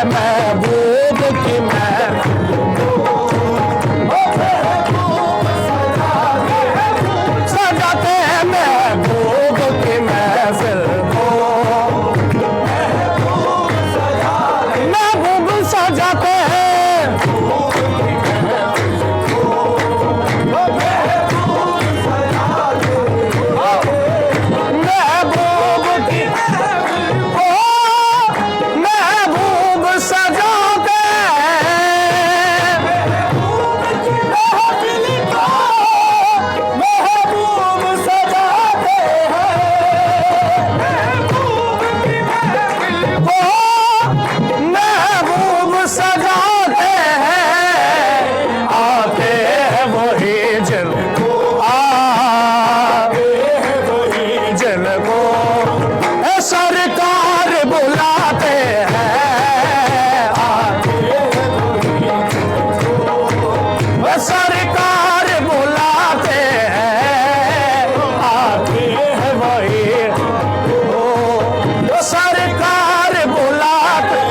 महबूब की सजाते हैं महबूब की महफिल को, महबूब सजाते हैं महबूब की महबूब सजाते महबूब सजाते महबूब सजाते हैं, आते हैं वही जिनको जिनको सरकार बुलाते हैं, सरकार बुलाते हैं, आते हैं वही सरकार बुलाते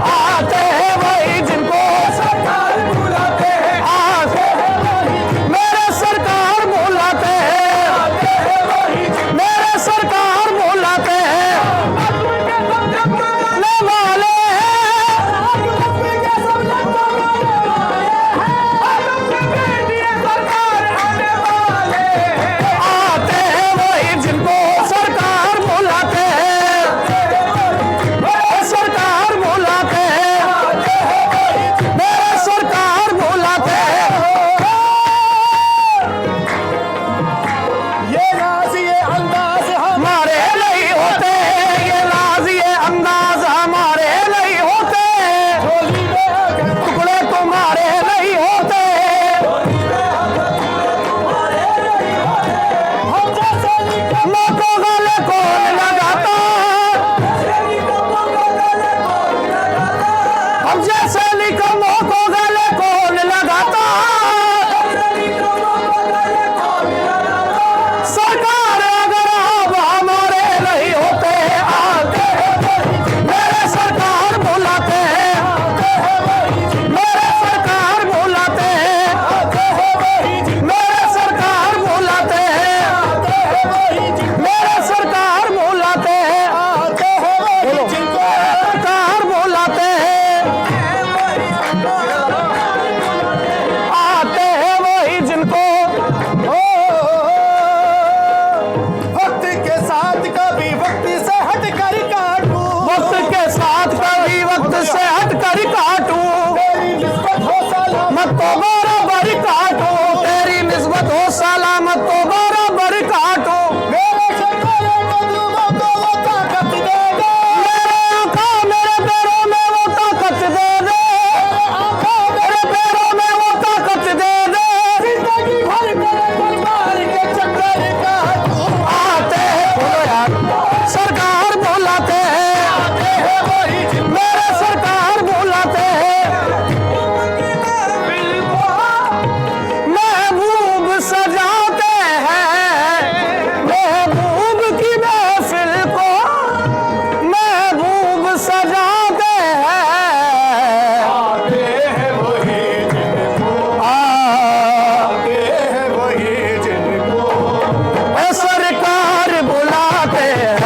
आते हैं वही जिनको सरकार बुलाते हैं, आते हैं वही मेरे सरकार बुलाते हैं, आते हैं वही मेरे सरकार बुलाते हैं, आने वाले आते हैं वही जिनको सरकार बुलाते हैं, सरकार बुलाते हैं, मेरे सरकार बुलाते हैं। ये नाज ये अंदाज हमारे नहीं होते, ये नाज ये अंदाज हमारे नहीं होते, टुकड़े तुम्हारे नहीं होते, मोको गले कौन लगाता, हम जैसे निकम्मों को गले कौन लगाता, सरकार अगर आप हमारे नहीं होते, आते हैं मेरे सरकार बुलाते हैं, मेरे सरकार बुलाते हैं, मेरे सरकार बुलाते हैं, मेरे सरकार बुलाते हैं, सरकार बुलाते हैं, आते हैं वही जिनको वक्त के साथ कभी वक्त से हट कर काटूं, वक्त के साथ कभी वक्त से हट कर काटूं, तेरी निस्बत हो सलामत तो बराबर काटूं, तेरी निस्बत हो सलामत तो बराबर काटूं, मेरे शक्ल कदमों को वो ताकत दे दे, मेरे आका मेरे पैरों में वो ताकत दे दे, मेरे पैरों में वो ताकत दे दे, जिंदगी भर मेरे दरबार के चक्कर काटूं, आते हैं बोलो यार सरकार बुलाते हैं, आते हैं वही मेरे सरकार बुलाते हैं, महबूब सजाते हैं महबूब की महफिल को, महबूब सजाते हैं, आते हैं वही जिनको सरकार बुलाते हैं,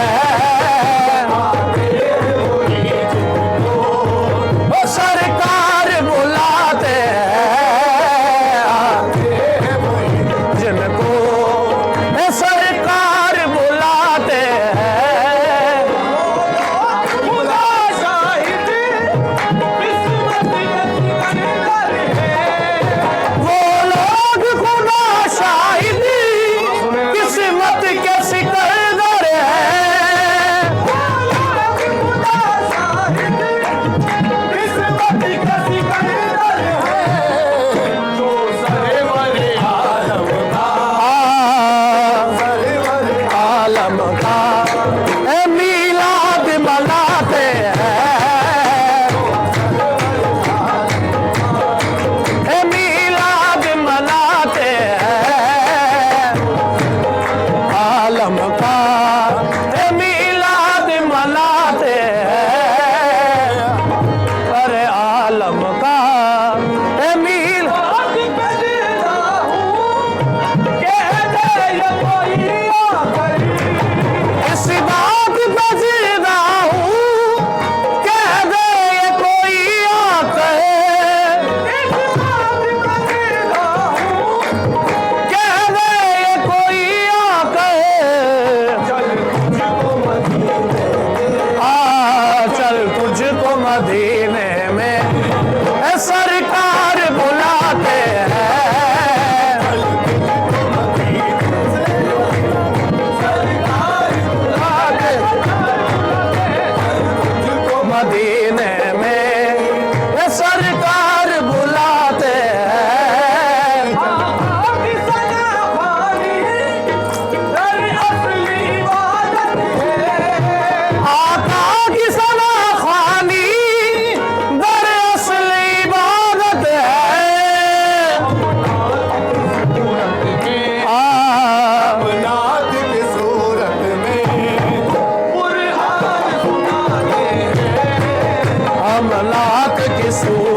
मदीने में ये सरकार बुलाते हैं। आका की सना खानी दर असली इबादत है। नात की सूरत में हम लाख की सूरत